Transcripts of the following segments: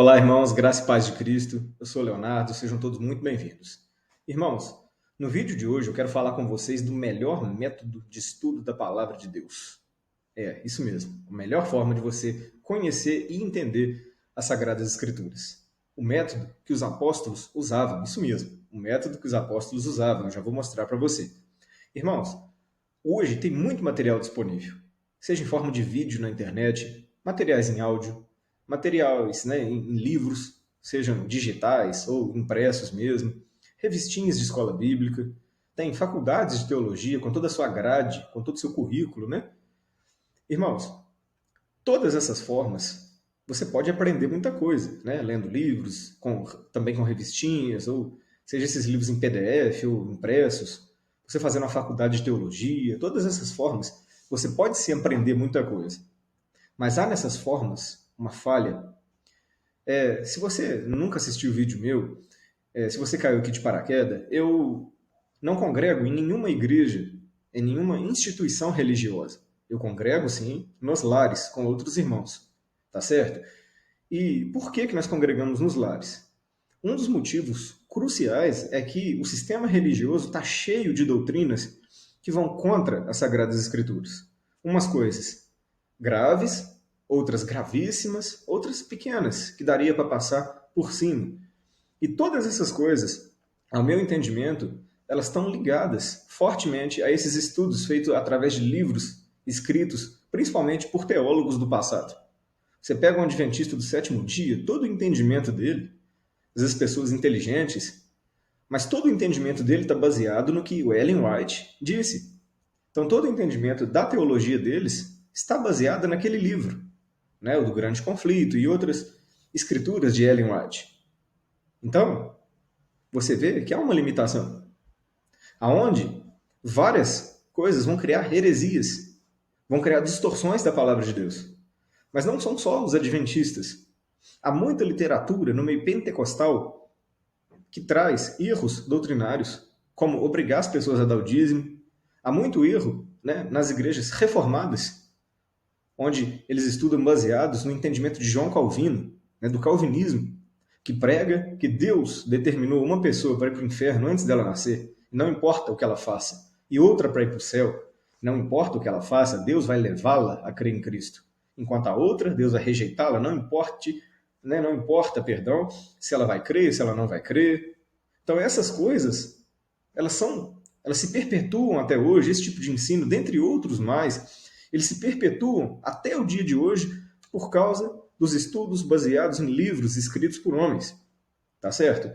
Olá, irmãos, graça e paz de Cristo. Eu sou Leonardo, sejam todos muito bem-vindos. Irmãos, no vídeo de hoje eu quero falar com vocês do melhor método de estudo da palavra de Deus. É, isso mesmo, a melhor forma de você conhecer e entender as Sagradas Escrituras. O método que os apóstolos usavam, isso mesmo, o método que os apóstolos usavam, eu já vou mostrar para você. Irmãos, hoje tem muito material disponível, seja em forma de vídeo na internet, materiais em áudio, materiais, em livros, sejam digitais ou impressos mesmo, revistinhas de escola bíblica, tem faculdades de teologia com toda a sua grade, com todo o seu currículo, né? Irmãos, todas essas formas você pode aprender muita coisa, né? Lendo livros, também com revistinhas, ou seja esses livros em PDF ou impressos, você fazendo uma faculdade de teologia, todas essas formas, você pode sim aprender muita coisa. Mas há nessas formas uma falha. Se você nunca assistiu o vídeo meu, se você caiu aqui de paraquedas, eu não congrego em nenhuma igreja, em nenhuma instituição religiosa. Eu congrego, sim, nos lares, com outros irmãos. Tá certo? E por que nós congregamos nos lares? Um dos motivos cruciais é que o sistema religioso está cheio de doutrinas que vão contra as Sagradas Escrituras. Umas coisas graves, outras gravíssimas, outras pequenas, que daria para passar por cima. E todas essas coisas, ao meu entendimento, elas estão ligadas fortemente a esses estudos feitos através de livros escritos principalmente por teólogos do passado. Você pega um adventista do sétimo dia, todo o entendimento dele, às vezes pessoas inteligentes, mas todo o entendimento dele está baseado no que o Ellen White disse. Então todo o entendimento da teologia deles está baseado naquele livro, né, o do Grande Conflito e outras escrituras de Ellen White. Então, você vê que há uma limitação, aonde várias coisas vão criar heresias, vão criar distorções da palavra de Deus. Mas não são só os adventistas. Há muita literatura no meio pentecostal que traz erros doutrinários, como obrigar as pessoas a dar o dízimo. Há muito erro, né, nas igrejas reformadas, onde eles estudam baseados no entendimento de João Calvino, né, do calvinismo, que prega que Deus determinou uma pessoa para ir para o inferno antes dela nascer, não importa o que ela faça, e outra para ir para o céu, não importa o que ela faça, Deus vai levá-la a crer em Cristo. Enquanto a outra, Deus vai rejeitá-la, não importa, perdão, se ela vai crer, se ela não vai crer. Então essas coisas, elas se perpetuam até hoje, esse tipo de ensino, dentre outros mais, eles se perpetuam até o dia de hoje por causa dos estudos baseados em livros escritos por homens. Tá certo?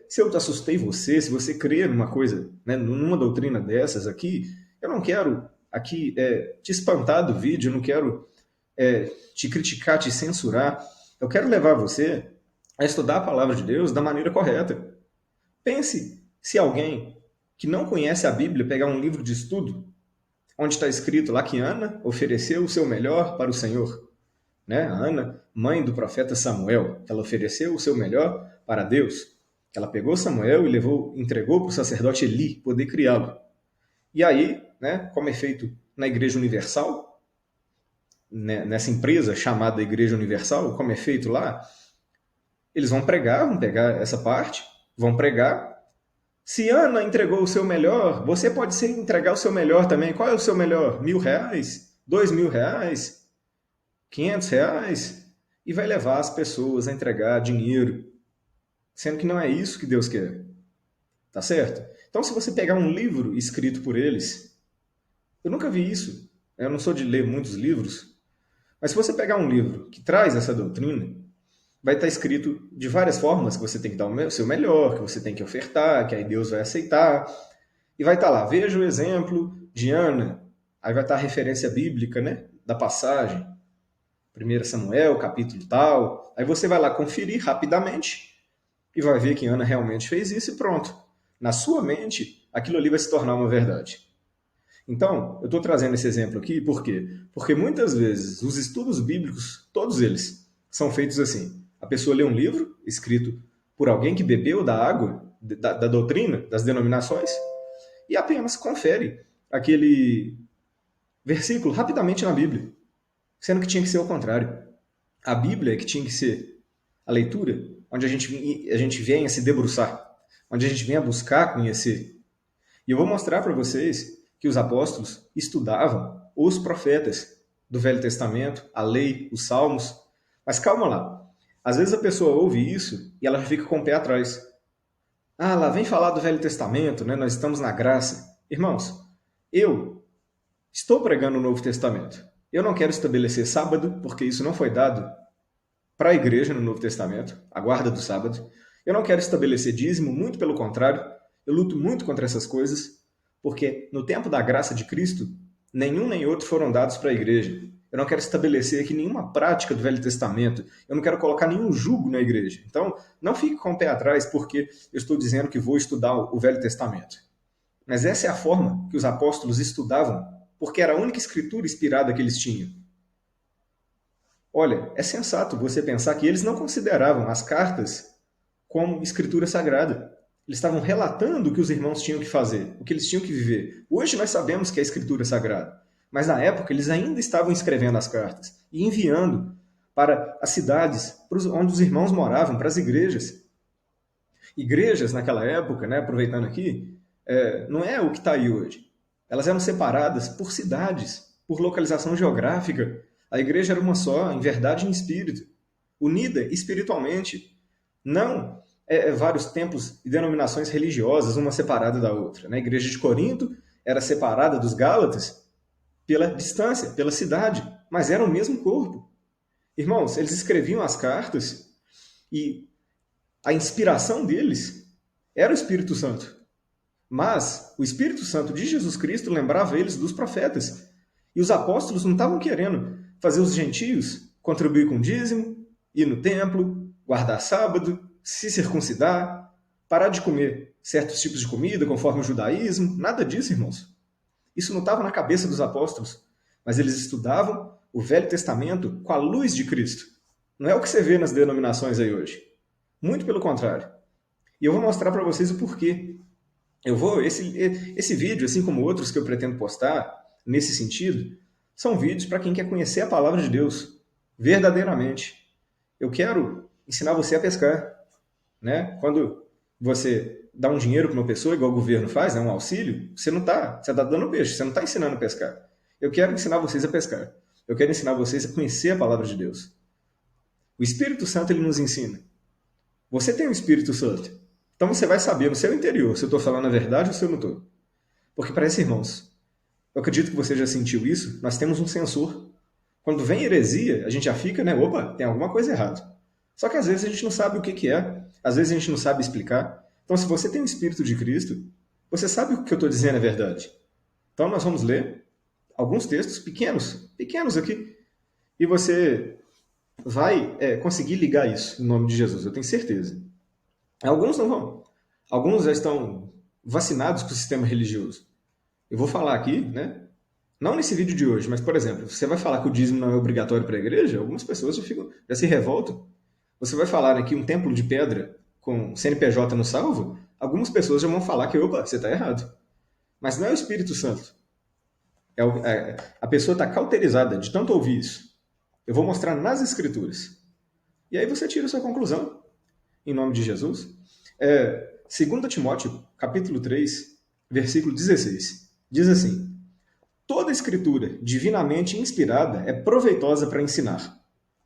Se eu assustei você, se você crê numa coisa, né, numa doutrina dessas aqui, eu não quero aqui te espantar do vídeo, eu não quero te criticar, te censurar. Eu quero levar você a estudar a palavra de Deus da maneira correta. Pense se alguém que não conhece a Bíblia pegar um livro de estudo, onde está escrito lá que Ana ofereceu o seu melhor para o Senhor. Né? A Ana, mãe do profeta Samuel, ela ofereceu o seu melhor para Deus. Ela pegou Samuel e entregou para o sacerdote Eli poder criá-lo. E aí, né, como é feito na Igreja Universal, né, nessa empresa chamada Igreja Universal, como é feito lá, eles vão pegar essa parte, vão pregar. Se Ana entregou o seu melhor, você pode entregar o seu melhor também. Qual é o seu melhor? R$ 1.000? R$ 2.000? R$ 500? E vai levar as pessoas a entregar dinheiro, sendo que não é isso que Deus quer. Tá certo? Então, se você pegar um livro escrito por eles, eu nunca vi isso. Eu não sou de ler muitos livros, mas se você pegar um livro que traz essa doutrina, vai estar escrito de várias formas que você tem que dar o seu melhor, que você tem que ofertar, que aí Deus vai aceitar. E vai estar lá, veja o exemplo de Ana. Aí vai estar a referência bíblica, né, da passagem. 1 Samuel, capítulo tal. Aí você vai lá conferir rapidamente e vai ver que Ana realmente fez isso e pronto. Na sua mente, aquilo ali vai se tornar uma verdade. Então, eu estou trazendo esse exemplo aqui por quê? Porque muitas vezes os estudos bíblicos, todos eles, são feitos assim. A pessoa lê um livro escrito por alguém que bebeu da água, da doutrina, das denominações, e apenas confere aquele versículo rapidamente na Bíblia, sendo que tinha que ser o contrário. A Bíblia é que tinha que ser a leitura, onde a gente venha se debruçar, onde a gente venha buscar conhecer. E eu vou mostrar para vocês que os apóstolos estudavam os profetas do Velho Testamento, a lei, os salmos. Mas calma lá. Às vezes a pessoa ouve isso e ela fica com o pé atrás. Ah, lá vem falar do Velho Testamento, né? Nós estamos na graça. Irmãos, eu estou pregando o Novo Testamento. Eu não quero estabelecer sábado, porque isso não foi dado para a igreja no Novo Testamento, a guarda do sábado. Eu não quero estabelecer dízimo, muito pelo contrário. Eu luto muito contra essas coisas, porque no tempo da graça de Cristo, nenhum nem outro foram dados para a igreja. Eu não quero estabelecer aqui nenhuma prática do Velho Testamento. Eu não quero colocar nenhum jugo na igreja. Então, não fique com o pé atrás porque eu estou dizendo que vou estudar o Velho Testamento. Mas essa é a forma que os apóstolos estudavam, porque era a única escritura inspirada que eles tinham. Olha, é sensato você pensar que eles não consideravam as cartas como escritura sagrada. Eles estavam relatando o que os irmãos tinham que fazer, o que eles tinham que viver. Hoje nós sabemos que é escritura sagrada, mas na época eles ainda estavam escrevendo as cartas e enviando para as cidades onde os irmãos moravam, para as igrejas. Igrejas naquela época, né, aproveitando aqui, não é o que está aí hoje. Elas eram separadas por cidades, por localização geográfica. A igreja era uma só, em verdade e em espírito, unida espiritualmente, não vários templos e denominações religiosas, uma separada da outra. A igreja de Corinto era separada dos Gálatas pela distância, pela cidade, mas era o mesmo corpo. Irmãos, eles escreviam as cartas e a inspiração deles era o Espírito Santo. Mas o Espírito Santo de Jesus Cristo lembrava eles dos profetas. E os apóstolos não estavam querendo fazer os gentios contribuir com dízimo, ir no templo, guardar sábado, se circuncidar, parar de comer certos tipos de comida conforme o judaísmo. Nada disso, irmãos. Isso não estava na cabeça dos apóstolos. Mas eles estudavam o Velho Testamento com a luz de Cristo. Não é o que você vê nas denominações aí hoje. Muito pelo contrário. E eu vou mostrar para vocês o porquê. Esse vídeo, assim como outros que eu pretendo postar, nesse sentido, são vídeos para quem quer conhecer a palavra de Deus verdadeiramente. Eu quero ensinar você a pescar. Né? Quando você dá um dinheiro para uma pessoa, igual o governo faz, né? Um auxílio, você está dando peixe, você não está ensinando a pescar. Eu quero ensinar vocês a pescar. Eu quero ensinar vocês a conhecer a palavra de Deus. O Espírito Santo ele nos ensina. Você tem o Espírito Santo. Então você vai saber no seu interior se eu estou falando a verdade ou se eu não estou. Porque parece, irmãos, eu acredito que você já sentiu isso, nós temos um sensor. Quando vem heresia, a gente já fica, né? Opa, tem alguma coisa errada. Só que às vezes a gente não sabe o que é, às vezes a gente não sabe explicar. Então, se você tem o Espírito de Cristo, você sabe o que eu estou dizendo é verdade. Então, nós vamos ler alguns textos pequenos aqui, e você vai conseguir ligar isso em nome de Jesus, eu tenho certeza. Alguns não vão. Alguns já estão vacinados com o sistema religioso. Eu vou falar aqui, né? Não nesse vídeo de hoje, mas, por exemplo, você vai falar que o dízimo não é obrigatório para a igreja, algumas pessoas já se revoltam. Você vai falar aqui um templo de pedra com CNPJ no salvo, algumas pessoas já vão falar que, opa, você está errado. Mas não é o Espírito Santo. A pessoa está cauterizada de tanto ouvir isso. Eu vou mostrar nas Escrituras. E aí você tira a sua conclusão, em nome de Jesus. 2 Timóteo, capítulo 3, versículo 16. Diz assim: toda escritura divinamente inspirada é proveitosa para ensinar.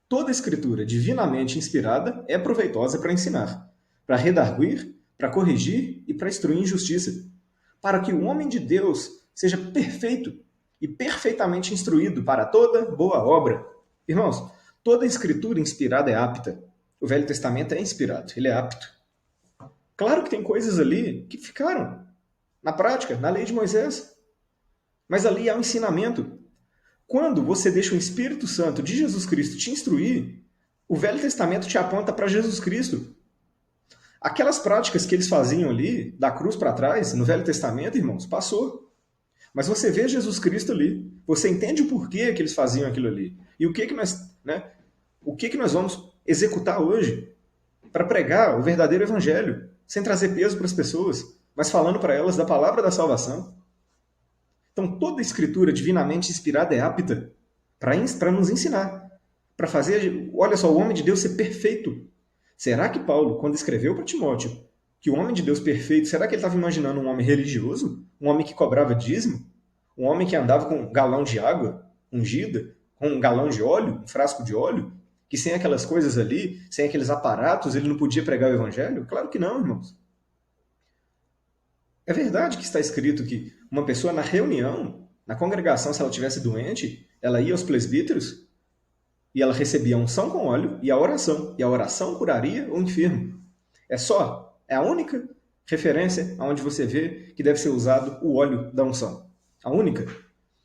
Toda escritura divinamente inspirada é proveitosa para ensinar, para redarguir, para corrigir e para instruir em justiça, para que o homem de Deus seja perfeito e perfeitamente instruído para toda boa obra. Irmãos, toda escritura inspirada é apta. O Velho Testamento é inspirado, ele é apto. Claro que tem coisas ali que ficaram na prática, na lei de Moisés, mas ali há um ensinamento. Quando você deixa o Espírito Santo de Jesus Cristo te instruir, o Velho Testamento te aponta para Jesus Cristo. Aquelas práticas que eles faziam ali, da cruz para trás, no Velho Testamento, irmãos, passou. Mas você vê Jesus Cristo ali. Você entende o porquê que eles faziam aquilo ali. E o que nós vamos executar hoje para pregar o verdadeiro evangelho, sem trazer peso para as pessoas, mas falando para elas da palavra da salvação. Então, toda escritura divinamente inspirada é apta para nos ensinar, para fazer, olha só, o homem de Deus ser perfeito. Será que Paulo, quando escreveu para Timóteo que o homem de Deus perfeito, será que ele estava imaginando um homem religioso? Um homem que cobrava dízimo? Um homem que andava com um galão de água ungida? Com um galão de óleo? Um frasco de óleo? Que sem aquelas coisas ali, sem aqueles aparatos, ele não podia pregar o evangelho? Claro que não, irmãos. É verdade que está escrito que uma pessoa na reunião, na congregação, se ela estivesse doente, ela ia aos presbíteros e ela recebia a unção com óleo e a oração curaria o enfermo. É a única referência onde você vê que deve ser usado o óleo da unção. A única.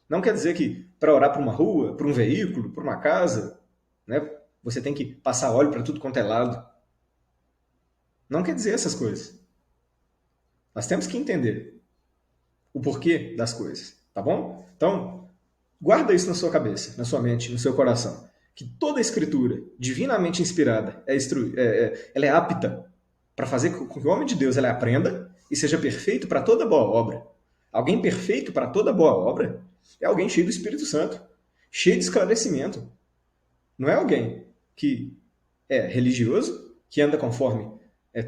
Não quer dizer que para orar para uma rua, para um veículo, para uma casa, né, você tem que passar óleo para tudo quanto é lado. Não quer dizer essas coisas. Nós temos que entender o porquê das coisas, tá bom? Então, guarda isso na sua cabeça, na sua mente, no seu coração. Que toda a escritura divinamente inspirada ela é apta para fazer com que o homem de Deus ela aprenda e seja perfeito para toda boa obra. Alguém perfeito para toda boa obra é alguém cheio do Espírito Santo, cheio de esclarecimento. Não é alguém que é religioso, que anda conforme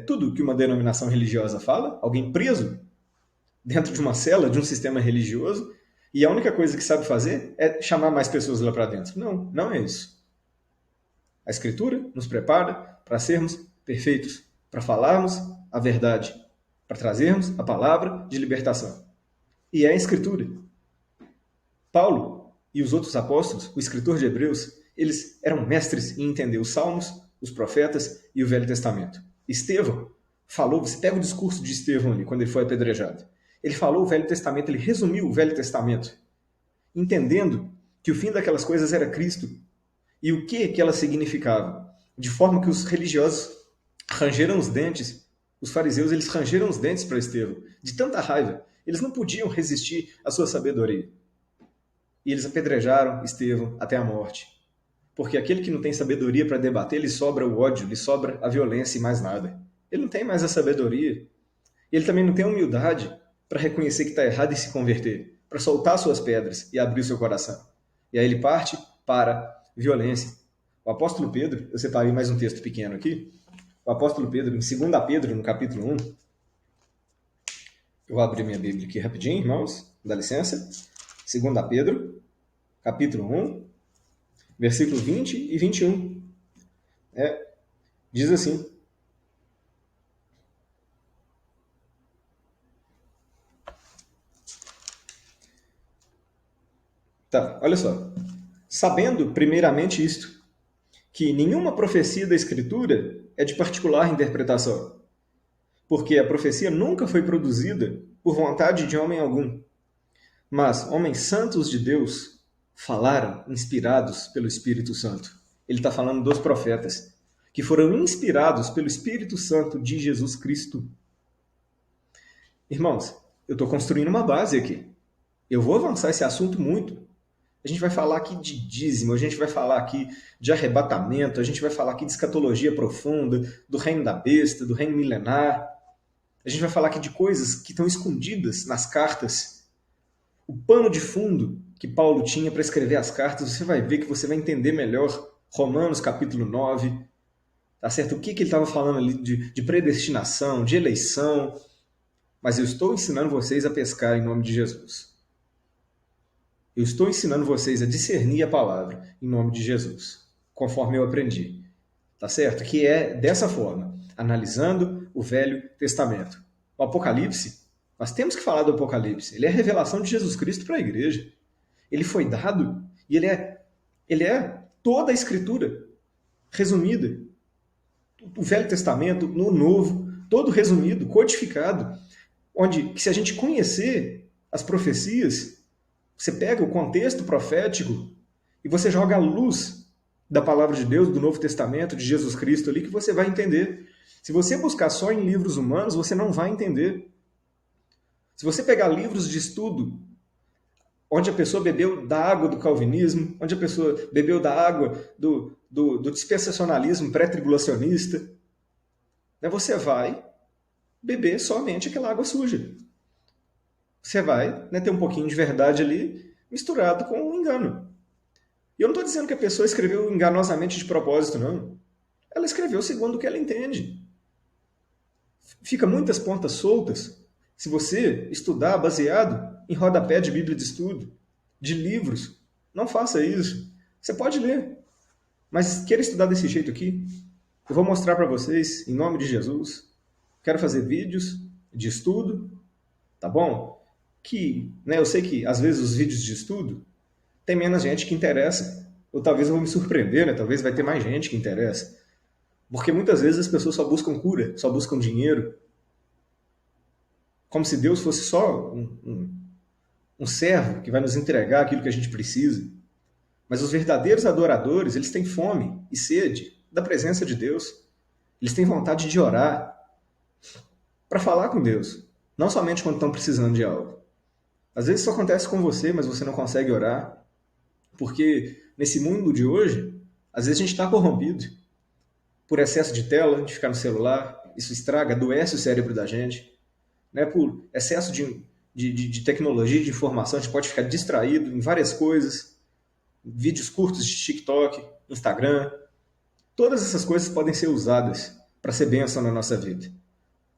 tudo que uma denominação religiosa fala, alguém preso dentro de uma cela, de um sistema religioso, e a única coisa que sabe fazer é chamar mais pessoas lá para dentro. Não, não é isso. A Escritura nos prepara para sermos perfeitos, para falarmos a verdade, para trazermos a palavra de libertação. E é a Escritura. Paulo e os outros apóstolos, o escritor de Hebreus, eles eram mestres em entender os Salmos, os profetas e o Velho Testamento. Estevão falou, você pega o discurso de Estevão ali, quando ele foi apedrejado. Ele falou o Velho Testamento, ele resumiu o Velho Testamento, entendendo que o fim daquelas coisas era Cristo e o que elas significavam. De forma que os religiosos rangeram os dentes, os fariseus eles rangeram os dentes para Estevão, de tanta raiva. Eles não podiam resistir à sua sabedoria. E eles apedrejaram Estevão até a morte. Porque aquele que não tem sabedoria para debater, lhe sobra o ódio, lhe sobra a violência e mais nada. Ele não tem mais a sabedoria. Ele também não tem a humildade para reconhecer que está errado e se converter, para soltar suas pedras e abrir o seu coração. E aí ele parte para violência. O apóstolo Pedro, eu separei mais um texto pequeno aqui, o apóstolo Pedro, em 2 Pedro, no capítulo 1, eu vou abrir minha Bíblia aqui rapidinho, irmãos, dá licença. 2 Pedro, capítulo 1, versículo 20 e 21. Diz assim: Tá, olha só. Sabendo, primeiramente, isto, que nenhuma profecia da Escritura é de particular interpretação, porque a profecia nunca foi produzida por vontade de homem algum, mas homens santos de Deus falaram, inspirados pelo Espírito Santo. Ele está falando dos profetas, que foram inspirados pelo Espírito Santo de Jesus Cristo. Irmãos, eu estou construindo uma base aqui. Eu vou avançar esse assunto muito. A gente vai falar aqui de dízimo, a gente vai falar aqui de arrebatamento, a gente vai falar aqui de escatologia profunda, do reino da besta, do reino milenar. A gente vai falar aqui de coisas que estão escondidas nas cartas. O pano de fundo que Paulo tinha para escrever as cartas, você vai ver que você vai entender melhor Romanos capítulo 9, tá certo? O que ele estava falando ali de predestinação, de eleição. Mas eu estou ensinando vocês a pescar em nome de Jesus. Eu estou ensinando vocês a discernir a palavra em nome de Jesus, conforme eu aprendi. Tá certo? Que é dessa forma, analisando o Velho Testamento. O Apocalipse, nós temos que falar do Apocalipse. Ele é a revelação de Jesus Cristo para a igreja. Ele foi dado e ele é toda a Escritura resumida. O Velho Testamento, no Novo, todo resumido, codificado, onde se a gente conhecer as profecias, você pega o contexto profético e você joga a luz da palavra de Deus, do Novo Testamento, de Jesus Cristo ali, que você vai entender. Se você buscar só em livros humanos, você não vai entender. Se você pegar livros de estudo, onde a pessoa bebeu da água do calvinismo, onde a pessoa bebeu da água do dispensacionalismo pré-tribulacionista, né, você vai beber somente aquela água suja. Você vai, né, ter um pouquinho de verdade ali misturado com um engano. E eu não estou dizendo que a pessoa escreveu enganosamente de propósito, não. ela escreveu segundo o que ela entende. Fica muitas pontas soltas se você estudar baseado em rodapé de Bíblia de estudo, de livros. Não faça isso. Você pode ler, mas queira estudar desse jeito aqui? Eu vou mostrar para vocês, em nome de Jesus. Quero fazer vídeos de estudo, tá bom? Eu sei que às vezes os vídeos de estudo tem menos gente que interessa. Ou talvez eu vou me surpreender, né? Talvez vai ter mais gente que interessa. Porque muitas vezes as pessoas só buscam cura, só buscam dinheiro. Como se Deus fosse só um servo que vai nos entregar aquilo que a gente precisa. Mas os verdadeiros adoradores, eles têm fome e sede da presença de Deus. Eles têm vontade de orar para falar com Deus. Não somente quando estão precisando de algo. Às vezes isso acontece com você, mas você não consegue orar. Porque nesse mundo de hoje, às vezes a gente está corrompido por excesso de tela, de ficar no celular. Isso estraga, adoece o cérebro da gente. Né? Por excesso de tecnologia, de informação, a gente pode ficar distraído em várias coisas. Vídeos curtos de TikTok, Instagram. Todas essas coisas podem ser usadas para ser bênção na nossa vida.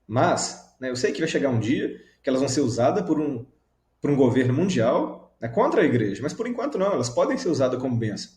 Mas, eu sei que vai chegar um dia que elas vão ser usadas por um governo mundial, contra a igreja, mas por enquanto não, elas podem ser usadas como bênção.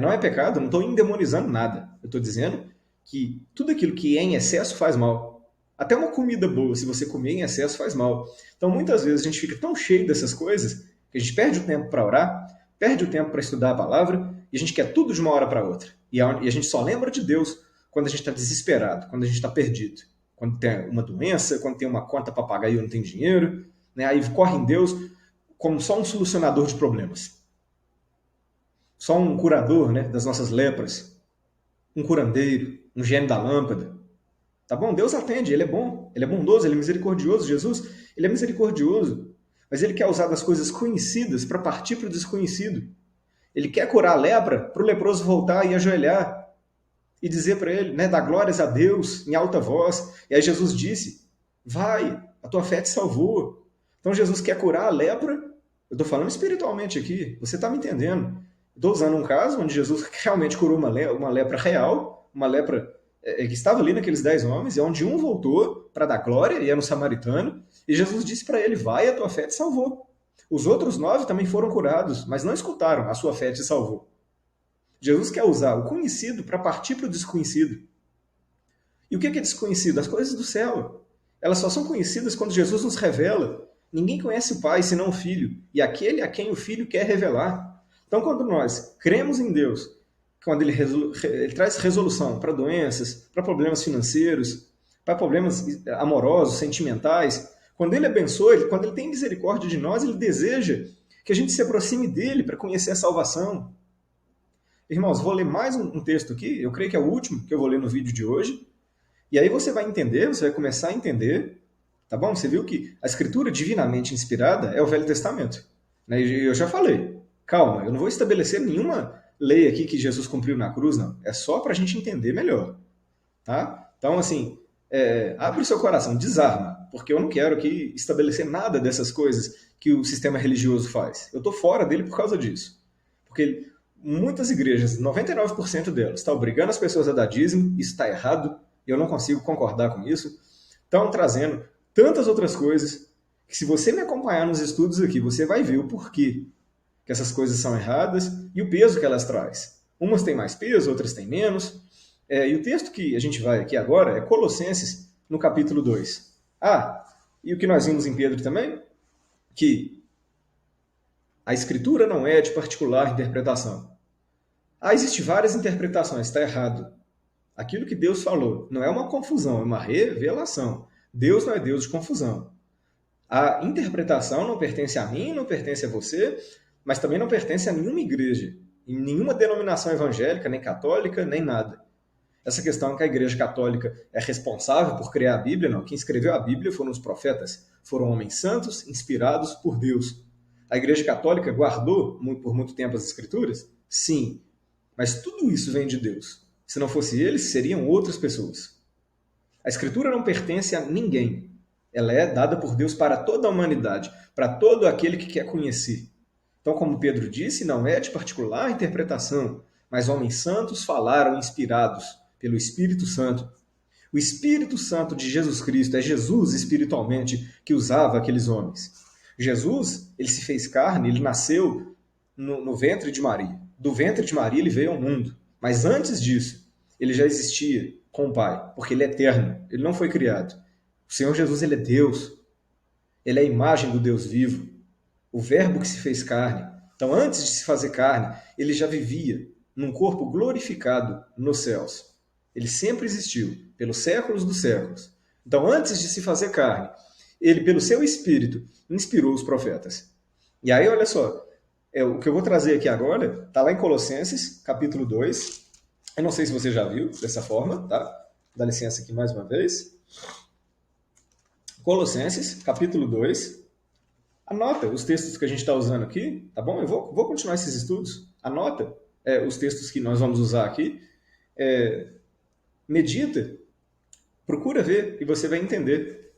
Não é pecado, não estou endemonizando nada. Eu estou dizendo que tudo aquilo que é em excesso faz mal. Até uma comida boa, se você comer em excesso, faz mal. Então, muitas vezes, a gente fica tão cheio dessas coisas que a gente perde o tempo para orar, perde o tempo para estudar a palavra, e a gente quer tudo de uma hora para outra. E a gente só lembra de Deus quando a gente está desesperado, quando a gente está perdido. Quando tem uma doença, quando tem uma conta para pagar e eu não tenho dinheiro. Aí corre em Deus como só um solucionador de problemas. Só um curador das nossas lepras. Um curandeiro, um gênio da lâmpada. Tá bom? Deus atende, Ele é bom, Ele é bondoso, Ele é misericordioso. Jesus, Ele é misericordioso. Mas Ele quer usar das coisas conhecidas para partir para o desconhecido. Ele quer curar a lepra para o leproso voltar e ajoelhar e dizer para ele, dar glórias a Deus em alta voz. E aí Jesus disse, vai, a tua fé te salvou. Então Jesus quer curar a lepra. Eu estou falando espiritualmente aqui, você está me entendendo. Estou usando um caso onde Jesus realmente curou uma lepra real, uma lepra que estava ali naqueles 10 homens, e onde um voltou para dar glória, e era um samaritano, e Jesus disse para ele, vai, a tua fé te salvou. Os outros 9 também foram curados, mas não escutaram, a sua fé te salvou. Jesus quer usar o conhecido para partir para o desconhecido. E o que é desconhecido? As coisas do céu. Elas só são conhecidas quando Jesus nos revela. Ninguém conhece o Pai senão o Filho, e aquele a quem o Filho quer revelar. Então, quando nós cremos em Deus, quando Ele traz resolução para doenças, para problemas financeiros, para problemas amorosos, sentimentais, quando Ele abençoa, quando Ele tem misericórdia de nós, Ele deseja que a gente se aproxime dEle para conhecer a salvação. Irmãos, vou ler mais um texto aqui, eu creio que é o último que eu vou ler no vídeo de hoje, e aí você vai entender, você vai começar a entender, tá bom? Você viu que a escritura divinamente inspirada é o Velho Testamento. Eu já falei, calma, eu não vou estabelecer nenhuma lei aqui que Jesus cumpriu na cruz, não. É só para a gente entender melhor. Tá? Então, assim, abre o seu coração, desarma, porque eu não quero aqui estabelecer nada dessas coisas que o sistema religioso faz. Eu estou fora dele por causa disso. Porque muitas igrejas, 99% delas, estão obrigando as pessoas a dar dízimo, isso está errado, e eu não consigo concordar com isso. Estão trazendo tantas outras coisas que, se você me acompanhar nos estudos aqui, você vai ver o porquê que essas coisas são erradas e o peso que elas trazem. Umas têm mais peso, outras têm menos. E o texto que a gente vai aqui agora é Colossenses, no capítulo 2. E o que nós vimos em Pedro também? Que a escritura não é de particular interpretação. Existem várias interpretações, está errado. Aquilo que Deus falou não é uma confusão, é uma revelação. Deus não é Deus de confusão. A interpretação não pertence a mim, não pertence a você, mas também não pertence a nenhuma igreja, em nenhuma denominação evangélica, nem católica, nem nada. Essa questão que a igreja católica é responsável por criar a Bíblia, não. Quem escreveu a Bíblia foram os profetas, foram homens santos, inspirados por Deus. A igreja católica guardou por muito tempo as escrituras? Sim, mas tudo isso vem de Deus. Se não fosse eles, seriam outras pessoas. A escritura não pertence a ninguém. Ela é dada por Deus para toda a humanidade, para todo aquele que quer conhecer. Então, como Pedro disse, não é de particular interpretação, mas homens santos falaram inspirados pelo Espírito Santo. O Espírito Santo de Jesus Cristo é Jesus espiritualmente que usava aqueles homens. Jesus, ele se fez carne, ele nasceu no ventre de Maria. Do ventre de Maria ele veio ao mundo. Mas antes disso, ele já existia com o Pai, porque ele é eterno, ele não foi criado. O Senhor Jesus, ele é Deus. Ele é a imagem do Deus vivo. O verbo que se fez carne. Então, antes de se fazer carne, ele já vivia num corpo glorificado nos céus. Ele sempre existiu, pelos séculos dos séculos. Então, antes de se fazer carne, ele, pelo seu Espírito, inspirou os profetas. E aí, olha só, o que eu vou trazer aqui agora está lá em Colossenses, capítulo 2. Eu não sei se você já viu dessa forma, tá? Dá licença aqui mais uma vez. Colossenses, capítulo 2. Anota os textos que a gente está usando aqui, tá bom? Eu vou continuar esses estudos. Anota os textos que nós vamos usar aqui. Medita, procura ver e você vai entender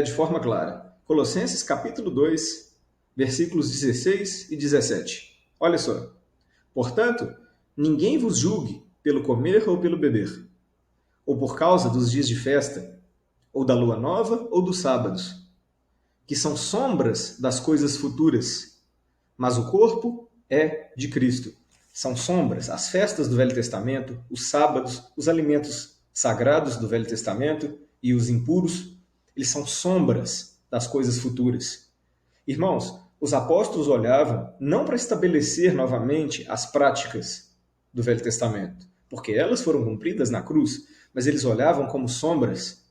de forma clara. Colossenses capítulo 2, versículos 16 e 17. Olha só. Portanto, ninguém vos julgue pelo comer ou pelo beber, ou por causa dos dias de festa, ou da lua nova ou dos sábados, que são sombras das coisas futuras, mas o corpo é de Cristo. São sombras, as festas do Velho Testamento, os sábados, os alimentos sagrados do Velho Testamento e os impuros, eles são sombras das coisas futuras. Irmãos, os apóstolos olhavam não para estabelecer novamente as práticas do Velho Testamento, porque elas foram cumpridas na cruz, mas eles olhavam como sombras.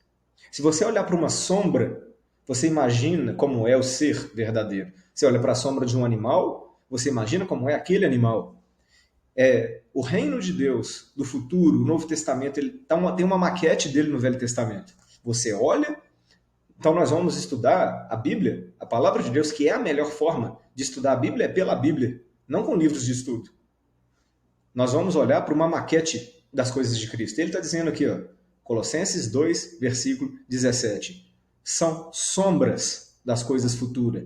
Se você olhar para uma sombra, você imagina como é o ser verdadeiro. Você olha para a sombra de um animal, você imagina como é aquele animal. O reino de Deus do futuro, o Novo Testamento, ele tem uma maquete dele no Velho Testamento. Você olha, então nós vamos estudar a Bíblia, a palavra de Deus, que é a melhor forma de estudar a Bíblia, é pela Bíblia, não com livros de estudo. Nós vamos olhar para uma maquete das coisas de Cristo. Ele está dizendo aqui, ó, Colossenses 2, versículo 17. São sombras das coisas futuras.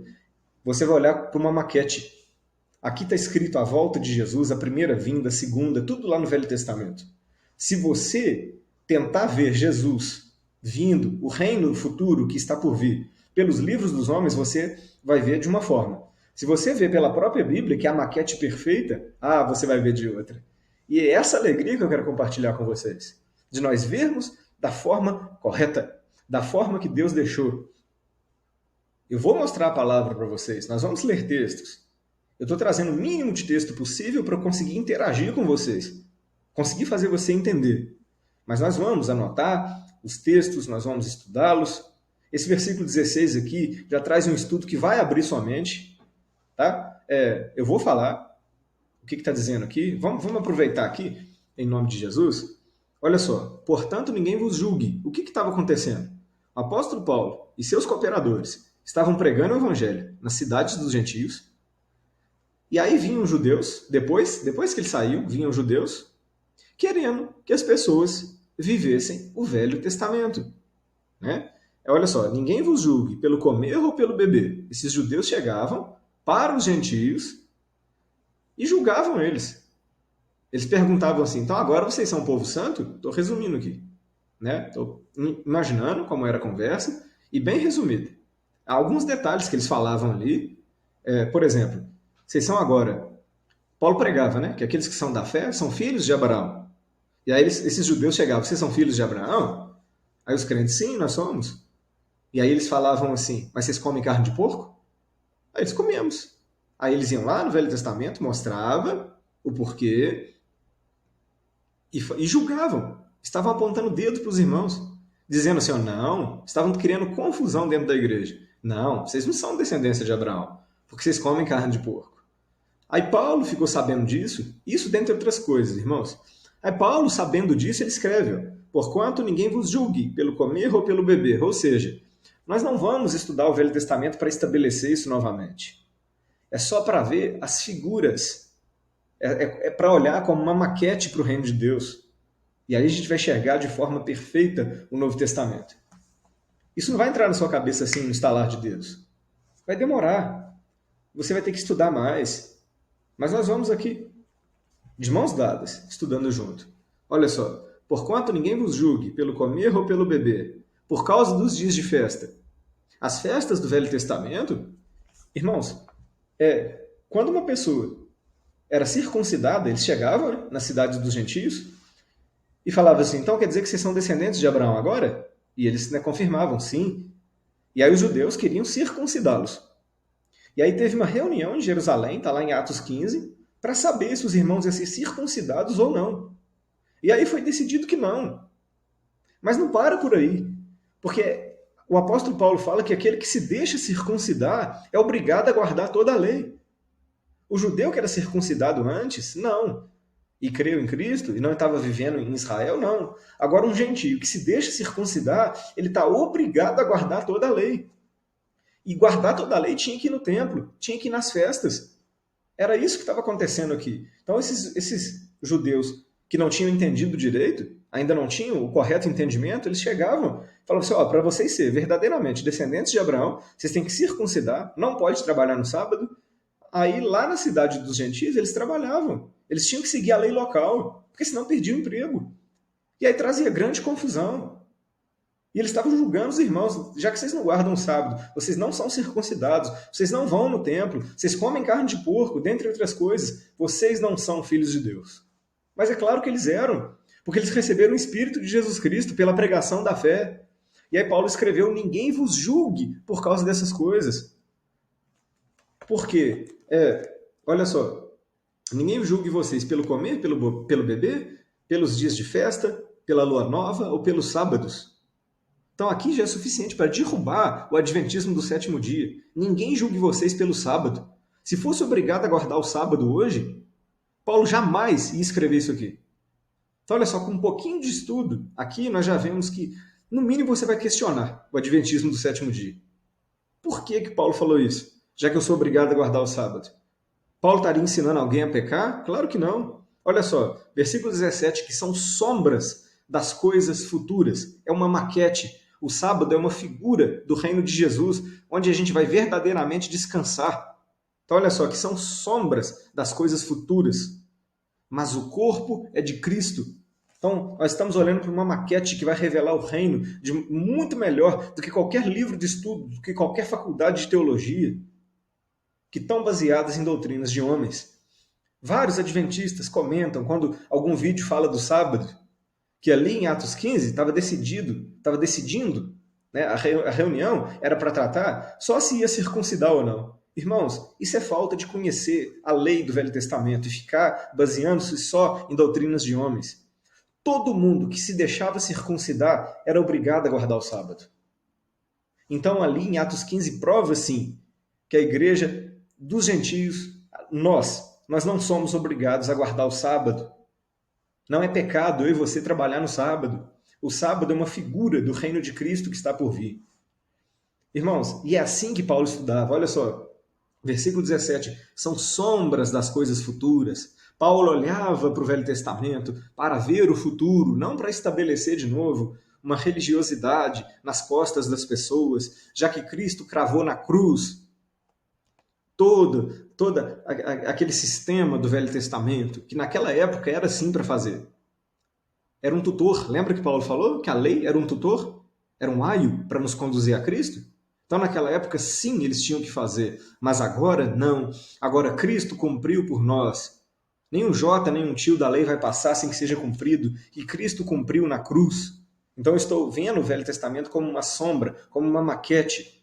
Você vai olhar para uma maquete. Aqui está escrito a volta de Jesus, a primeira vinda, a segunda, tudo lá no Velho Testamento. Se você tentar ver Jesus vindo, o reino futuro que está por vir, pelos livros dos homens, você vai ver de uma forma. Se você ver pela própria Bíblia, que é a maquete perfeita, você vai ver de outra. E é essa alegria que eu quero compartilhar com vocês. De nós vermos da forma correta, da forma que Deus deixou. Eu vou mostrar a palavra para vocês, nós vamos ler textos. Eu estou trazendo o mínimo de texto possível para eu conseguir interagir com vocês, conseguir fazer você entender. Mas nós vamos anotar os textos, nós vamos estudá-los. Esse versículo 16 aqui já traz um estudo que vai abrir sua mente. Tá? Eu vou falar o que está dizendo aqui. Vamos aproveitar aqui, em nome de Jesus. Olha só, portanto, ninguém vos julgue. O que estava acontecendo? O apóstolo Paulo e seus cooperadores estavam pregando o evangelho nas cidades dos gentios. E aí vinham judeus, depois que eles saíam, vinham judeus querendo que as pessoas vivessem o Velho Testamento. Né? Olha só, ninguém vos julgue pelo comer ou pelo beber. Esses judeus chegavam para os gentios e julgavam eles. Eles perguntavam assim, então agora vocês são um povo santo? Estou resumindo aqui. Estou imaginando como era a conversa e bem resumido. Há alguns detalhes que eles falavam ali. Por exemplo, vocês são agora... Paulo pregava, né? Que aqueles que são da fé são filhos de Abraão. E aí esses judeus chegavam, vocês são filhos de Abraão? Aí os crentes, sim, nós somos. E aí eles falavam assim, mas vocês comem carne de porco? Aí eles comemos. Aí eles iam lá no Velho Testamento, mostrava o porquê e julgavam. Estavam apontando o dedo para os irmãos, dizendo assim, não, estavam criando confusão dentro da igreja. Não, vocês não são descendência de Abraão, porque vocês comem carne de porco. Aí Paulo ficou sabendo disso, isso dentre outras coisas, irmãos. Aí Paulo, sabendo disso, ele escreve, porquanto ninguém vos julgue pelo comer ou pelo beber. Ou seja, nós não vamos estudar o Velho Testamento para estabelecer isso novamente. É só para ver as figuras. É para olhar como uma maquete para o reino de Deus. E aí a gente vai enxergar de forma perfeita o Novo Testamento. Isso não vai entrar na sua cabeça assim, no estalar de Deus. Vai demorar. Você vai ter que estudar mais. Mas nós vamos aqui, de mãos dadas, estudando junto. Olha só. Porquanto ninguém vos julgue pelo comer ou pelo beber, por causa dos dias de festa. As festas do Velho Testamento, irmãos, quando uma pessoa era circuncidada, eles chegavam, né, nas cidades dos gentios e falavam assim, então quer dizer que vocês são descendentes de Abraão agora? E eles, né, confirmavam, sim. E aí os judeus queriam circuncidá-los. E aí teve uma reunião em Jerusalém, está lá em Atos 15, para saber se os irmãos iam ser circuncidados ou não. E aí foi decidido que não. Mas não para por aí. Porque o apóstolo Paulo fala que aquele que se deixa circuncidar é obrigado a guardar toda a lei. O judeu que era circuncidado antes, não. E creu em Cristo e não estava vivendo em Israel, não. Agora um gentio que se deixa circuncidar, ele está obrigado a guardar toda a lei. E guardar toda a lei tinha que ir no templo, tinha que ir nas festas. Era isso que estava acontecendo aqui. Então esses judeus que não tinham entendido direito, ainda não tinham o correto entendimento, eles chegavam e falavam assim, para vocês serem verdadeiramente descendentes de Abraão, vocês têm que circuncidar, não pode trabalhar no sábado. Aí lá na cidade dos gentios eles trabalhavam. Eles tinham que seguir a lei local, porque senão perdiam o emprego. E aí trazia grande confusão. E eles estavam julgando os irmãos, já que vocês não guardam o sábado, vocês não são circuncidados, vocês não vão no templo, vocês comem carne de porco, dentre outras coisas, vocês não são filhos de Deus. Mas é claro que eles eram, porque eles receberam o Espírito de Jesus Cristo pela pregação da fé. E aí Paulo escreveu, ninguém vos julgue por causa dessas coisas. Por quê? Olha só, ninguém julgue vocês pelo comer, pelo beber, pelos dias de festa, pela lua nova ou pelos sábados. Então aqui já é suficiente para derrubar o adventismo do sétimo dia. Ninguém julgue vocês pelo sábado. Se fosse obrigado a guardar o sábado hoje, Paulo jamais ia escrever isso aqui. Então olha só, com um pouquinho de estudo, aqui nós já vemos que, no mínimo, você vai questionar o adventismo do sétimo dia. Por que Paulo falou isso? Já que eu sou obrigado a guardar o sábado. Paulo estaria ensinando alguém a pecar? Claro que não. Olha só, versículo 17, que são sombras das coisas futuras. É uma maquete. O sábado é uma figura do reino de Jesus, onde a gente vai verdadeiramente descansar. Então, olha só, que são sombras das coisas futuras. Mas o corpo é de Cristo. Então, nós estamos olhando para uma maquete que vai revelar o reino de muito melhor do que qualquer livro de estudo, do que qualquer faculdade de teologia, que estão baseadas em doutrinas de homens. Vários adventistas comentam, quando algum vídeo fala do sábado, que ali em Atos 15 estava decidindo, né, a reunião era para tratar só se ia circuncidar ou não. Irmãos, isso é falta de conhecer a lei do Velho Testamento e ficar baseando-se só em doutrinas de homens. Todo mundo que se deixava circuncidar era obrigado a guardar o sábado. Então ali em Atos 15 prova, sim, que a igreja dos gentios, nós não somos obrigados a guardar o sábado. Não é pecado eu e você trabalhar no sábado. O sábado é uma figura do reino de Cristo que está por vir. Irmãos, e é assim que Paulo estudava. Olha só, versículo 17. São sombras das coisas futuras. Paulo olhava para o Velho Testamento para ver o futuro, não para estabelecer de novo uma religiosidade nas costas das pessoas, já que Cristo cravou na cruz todo aquele sistema do Velho Testamento, que naquela época era assim para fazer. Era um tutor. Lembra que Paulo falou que a lei era um tutor? Era um aio para nos conduzir a Cristo? Então, naquela época, sim, eles tinham que fazer. Mas agora, não. Agora, Cristo cumpriu por nós. Nem um jota, nem um tio da lei vai passar sem que seja cumprido. E Cristo cumpriu na cruz. Então, eu estou vendo o Velho Testamento como uma sombra, como uma maquete.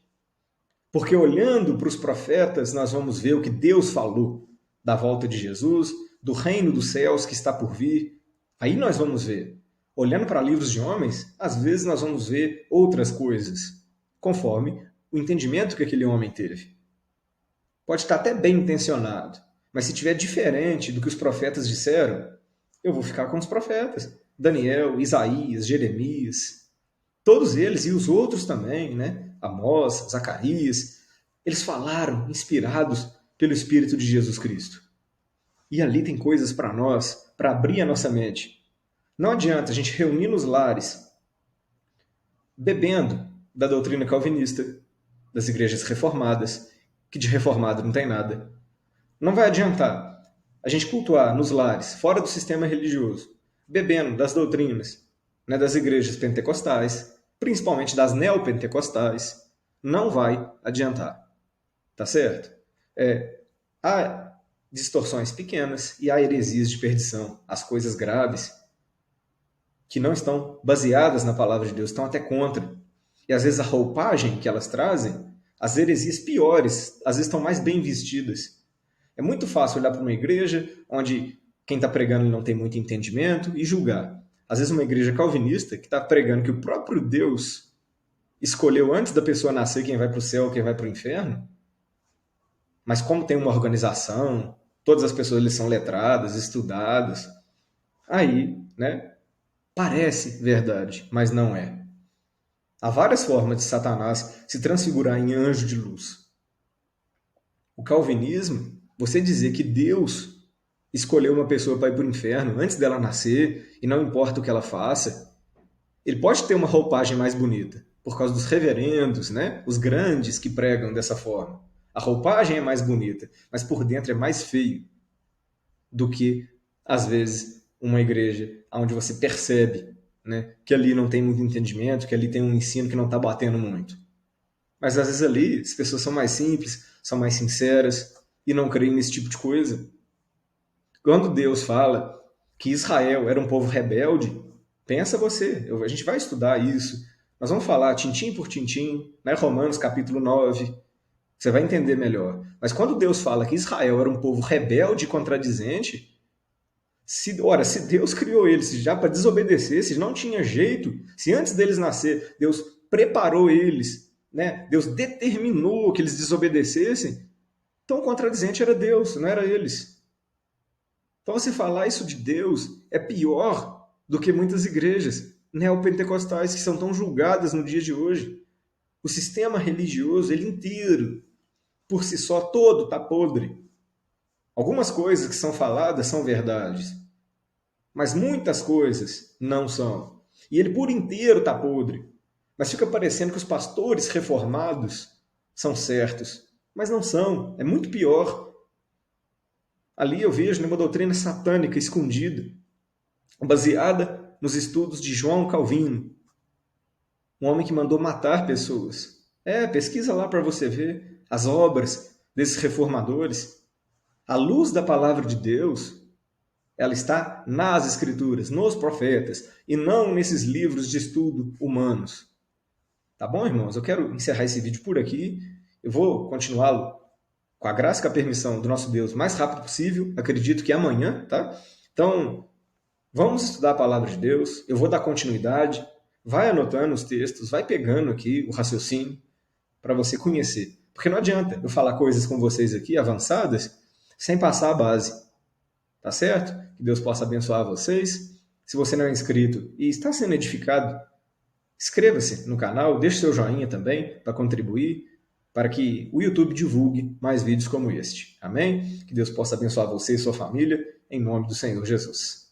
Porque olhando para os profetas, nós vamos ver o que Deus falou da volta de Jesus, do reino dos céus que está por vir. Aí nós vamos ver. Olhando para livros de homens, às vezes nós vamos ver outras coisas, conforme o entendimento que aquele homem teve. Pode estar até bem intencionado, mas se tiver diferente do que os profetas disseram, eu vou ficar com os profetas. Daniel, Isaías, Jeremias, todos eles e os outros também, né? Amós, Zacarias, eles falaram inspirados pelo Espírito de Jesus Cristo. E ali tem coisas para nós, para abrir a nossa mente. Não adianta a gente reunir nos lares, bebendo da doutrina calvinista, das igrejas reformadas, que de reformado não tem nada. Não vai adiantar a gente cultuar nos lares, fora do sistema religioso, bebendo das doutrinas, né, das igrejas pentecostais, principalmente das neopentecostais, não vai adiantar, tá certo? Há distorções pequenas e há heresias de perdição, as coisas graves, que não estão baseadas na palavra de Deus, estão até contra. E às vezes a roupagem que elas trazem, as heresias piores, às vezes estão mais bem vestidas. É muito fácil olhar para uma igreja onde quem está pregando não tem muito entendimento e julgar. Às vezes uma igreja calvinista que está pregando que o próprio Deus escolheu antes da pessoa nascer quem vai para o céu, quem vai para o inferno, mas como tem uma organização, todas as pessoas eles são letradas, estudadas, aí, né, parece verdade, mas não é. Há várias formas de Satanás se transfigurar em anjo de luz. O calvinismo, você dizer que Deus escolheu uma pessoa para ir para o inferno antes dela nascer, e não importa o que ela faça, ele pode ter uma roupagem mais bonita, por causa dos reverendos, né? Os grandes que pregam dessa forma. A roupagem é mais bonita, mas por dentro é mais feio do que, às vezes, uma igreja onde você percebe, né, que ali não tem muito entendimento, que ali tem um ensino que não está batendo muito. Mas às vezes ali as pessoas são mais simples, são mais sinceras e não creem nesse tipo de coisa. Quando Deus fala que Israel era um povo rebelde, pensa você, a gente vai estudar isso, nós vamos falar tintim por tintim, né? Romanos capítulo 9, você vai entender melhor. Mas quando Deus fala que Israel era um povo rebelde e contradizente, se Deus criou eles já para desobedecer, se não tinha jeito, se antes deles nascer Deus preparou eles, né? Deus determinou que eles desobedecessem, então o contradizente era Deus, não era eles. Então você falar isso de Deus é pior do que muitas igrejas neopentecostais que são tão julgadas no dia de hoje. O sistema religioso, ele inteiro, por si só, todo está podre. Algumas coisas que são faladas são verdades, mas muitas coisas não são. E ele por inteiro está podre. Mas fica parecendo que os pastores reformados são certos, mas não são. É muito pior. Ali eu vejo uma doutrina satânica escondida, baseada nos estudos de João Calvino, um homem que mandou matar pessoas. Pesquisa lá para você ver as obras desses reformadores. A luz da palavra de Deus, ela está nas escrituras, nos profetas, e não nesses livros de estudo humanos. Tá bom, irmãos? Eu quero encerrar esse vídeo por aqui. Eu vou continuá-lo com a graça e com a permissão do nosso Deus o mais rápido possível. Acredito que amanhã, tá? Então, vamos estudar a palavra de Deus. Eu vou dar continuidade. Vai anotando os textos, vai pegando aqui o raciocínio para você conhecer. Porque não adianta eu falar coisas com vocês aqui, avançadas, sem passar a base. Tá certo? Que Deus possa abençoar vocês. Se você não é inscrito e está sendo edificado, inscreva-se no canal, deixe seu joinha também para contribuir, para que o YouTube divulgue mais vídeos como este. Amém? Que Deus possa abençoar você e sua família, em nome do Senhor Jesus.